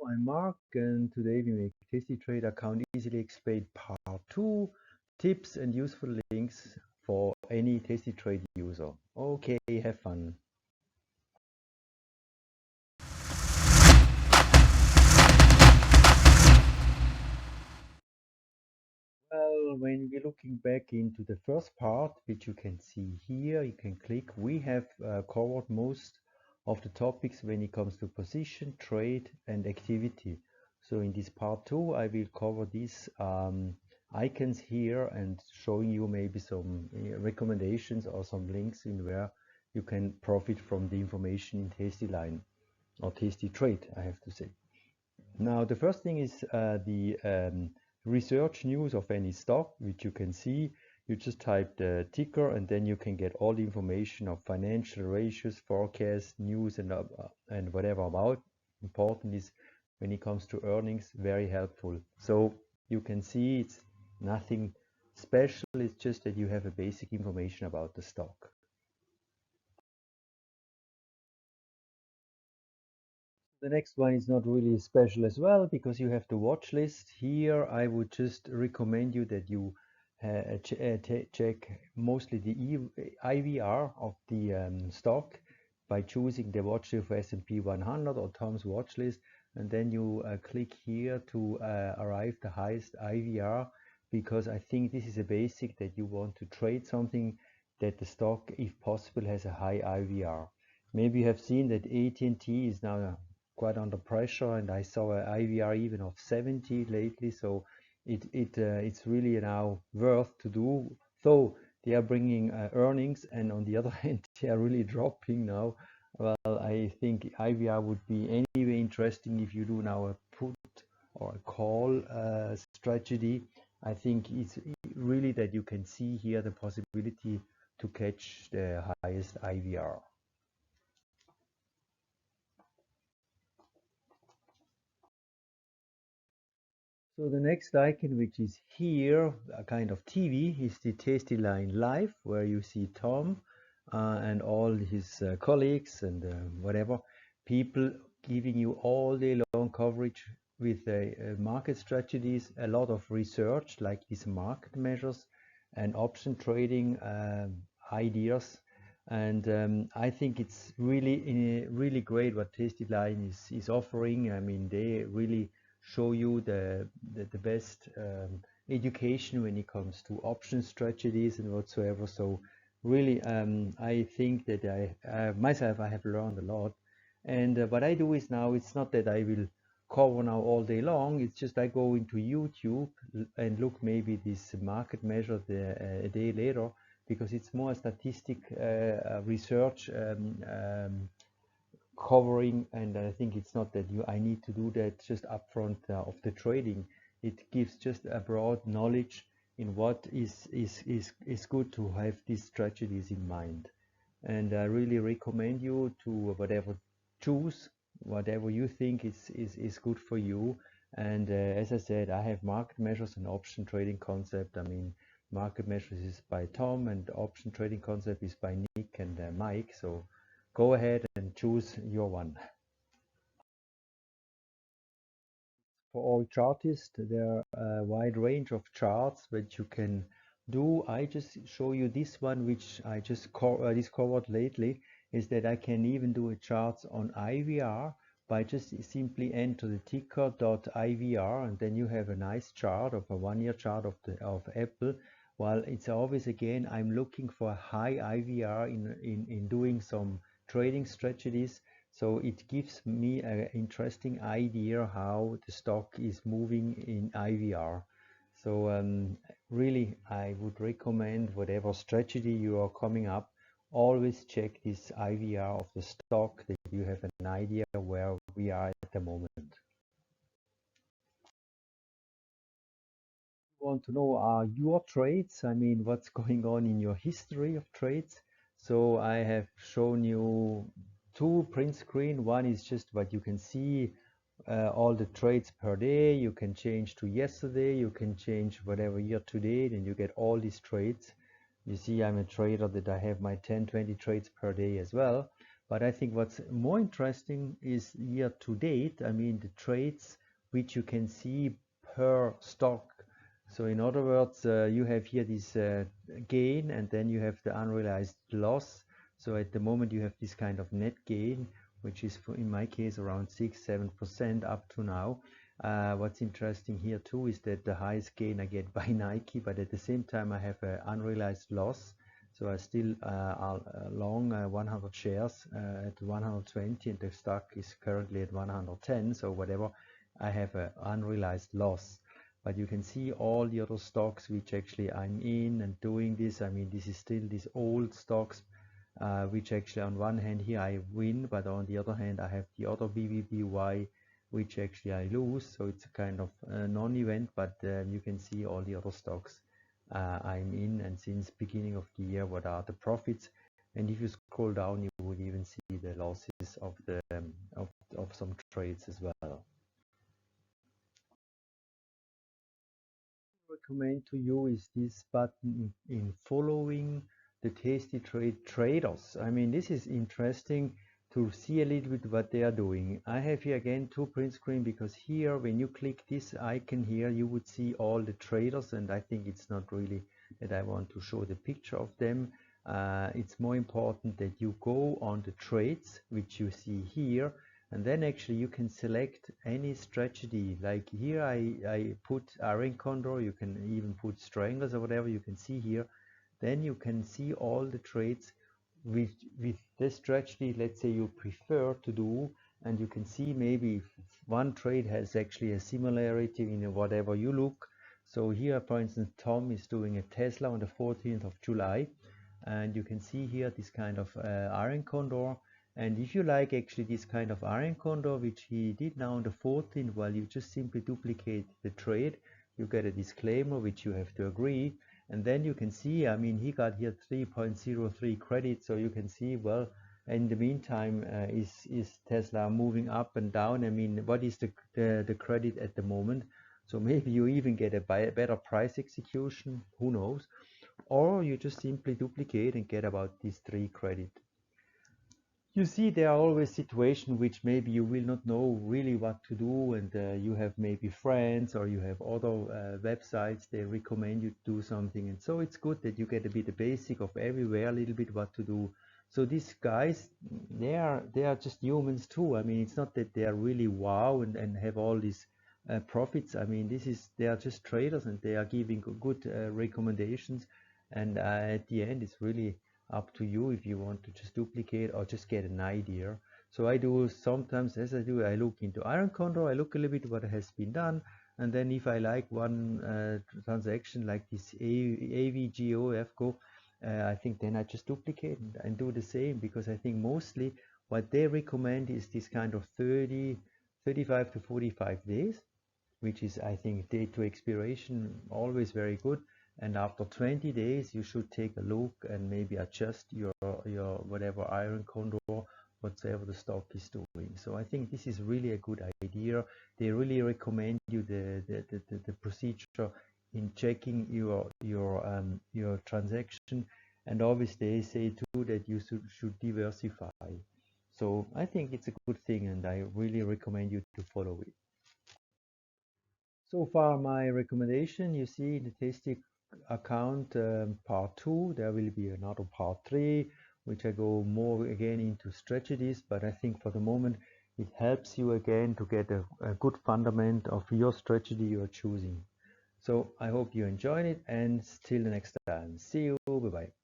I'm Mark, and today we make Tastytrade account easily explained part 2, tips and useful links for any Tastytrade user. Okay, have fun. Well, when we're looking back into the first part, which you can see here, you can click, we have covered most of the topics when it comes to position, trade, and activity. So in this part 2, I will cover these icons here and showing you maybe some recommendations or some links in where you can profit from the information in Tastyline or Tastytrade, I have to say. Now, the first thing is the research news of any stock, which you can see. You just type the ticker and then you can get all the information of financial ratios, forecasts, news, and whatever about. Important is when it comes to earnings, very helpful. So you can see it's nothing special, it's just that you have a basic information about the stock. The next one is not really special as well because you have the watch list. Here I would just recommend you that you check mostly the IVR of the stock by choosing the watch list of S&P 100 or Tom's watch list, and then you click here to arrive the highest IVR, because I think this is a basic that you want to trade something that the stock, if possible, has a high IVR. Maybe you have seen that AT&T is now quite under pressure, and I saw an IVR even of 70 lately, so it's really now worth to do, though they are bringing earnings, and on the other hand they are really dropping now. Well, I think IVR would be anyway interesting if you do now a put or a call strategy. I think it's really that you can see here the possibility to catch the highest IVR. So the next icon, which is here, a kind of TV, is the Tastyline Live, where you see Tom and all his colleagues and whatever people giving you all day long coverage with market strategies, a lot of research like these market measures and option trading ideas. And I think it's really great what Tastyline is offering. I mean, they really show you the best education when it comes to option strategies and whatsoever. So really, I think that myself, I have learned a lot. And what I do is now, it's not that I will cover now all day long. It's just I go into YouTube and look maybe this market measure a day later, because it's more statistic research covering, and I think it's not that I need to do that just upfront of the trading. It gives just a broad knowledge in what is good to have these strategies in mind. And I really recommend you to choose whatever you think is good for you. And as I said, I have market measures and option trading concept. I mean, market measures is by Tom and option trading concept is by Nick and Mike. So go ahead and choose your one. For all chartists, there are a wide range of charts which you can do. I just show you this one, which I just discovered lately, is that I can even do a charts on IVR by just simply enter the ticker.ivr, and then you have a nice chart of a 1 year chart of Apple. While it's always, again, I'm looking for a high IVR in doing some trading strategies. So it gives me an interesting idea how the stock is moving in IVR. So really, I would recommend whatever strategy you are coming up, always check this IVR of the stock, that you have an idea where we are at the moment. Want to know are your trades, I mean, what's going on in your history of trades. So I have shown you two print screen. One is just what you can see, all the trades per day. You can change to yesterday, you can change whatever year to date, and you get all these trades. You see, I'm a trader that I have my 10-20 trades per day as well. But I think what's more interesting is year to date, I mean the trades which you can see per stock. So in other words, you have here this gain, and then you have the unrealized loss. So at the moment you have this kind of net gain, which is in my case around 6-7% up to now. What's interesting here too is that the highest gain I get by Nike, but at the same time I have an unrealized loss. So I still are long 100 shares at 120, and the stock is currently at 110. So whatever, I have an unrealized loss. But you can see all the other stocks which actually I'm in and doing this. I mean, this is still these old stocks, which actually on one hand here I win, but on the other hand I have the other BBBY which actually I lose. So it's a kind of non-event, but you can see all the other stocks I'm in, and since beginning of the year what are the profits. And if you scroll down you would even see the losses of the of some trades as well. Recommend to you is this button in following the Tastytrade traders. I mean, this is interesting to see a little bit what they are doing. I have here again two print screen, because here when you click this icon here you would see all the traders, and I think it's not really that I want to show the picture of them. It's more important that you go on the trades which you see here, and then actually you can select any strategy. Like here I put iron condor, you can even put stranglers or whatever you can see here. Then you can see all the trades with this strategy, let's say you prefer to do, and you can see maybe if one trade has actually a similarity in whatever you look. So here for instance Tom is doing a Tesla on the 14th of July, and you can see here this kind of iron condor. And if you like actually this kind of iron condor which he did now on the 14th, well, you just simply duplicate the trade, you get a disclaimer which you have to agree, and then you can see, I mean, he got here 3.03 credit. So you can see, well, in the meantime, is Tesla moving up and down? I mean, what is the credit at the moment? So maybe you even get a better price execution, who knows? Or you just simply duplicate and get about these 3 credit. You see, there are always situations which maybe you will not know really what to do, and you have maybe friends or you have other websites, they recommend you to do something, and so it's good that you get a bit the basic of everywhere, a little bit what to do. So these guys, they are just humans too. I mean, it's not that they are really wow and have all these profits. I mean, they are just traders, and they are giving good recommendations, and at the end it's really up to you if you want to just duplicate or just get an idea. So I do sometimes, as I do, I look into iron condor, I look a little bit what has been done, and then if I like one transaction like this AVGO, I think then I just duplicate and do the same, because I think mostly what they recommend is this kind of 35 to 45 days, which is, I think, day to expiration, always very good. And after 20 days you should take a look and maybe adjust your whatever iron condor, whatever the stock is doing. So I think this is really a good idea. They really recommend you the procedure in checking your transaction, and obviously they say too that you should diversify. So I think it's a good thing, and I really recommend you to follow it. So far, my recommendation, you see in the Tasty account part 2, there will be another part 3, which I go more again into strategies, but I think for the moment it helps you again to get a good fundament of your strategy you are choosing. So I hope you enjoyed it, and till the next time. See you, bye bye.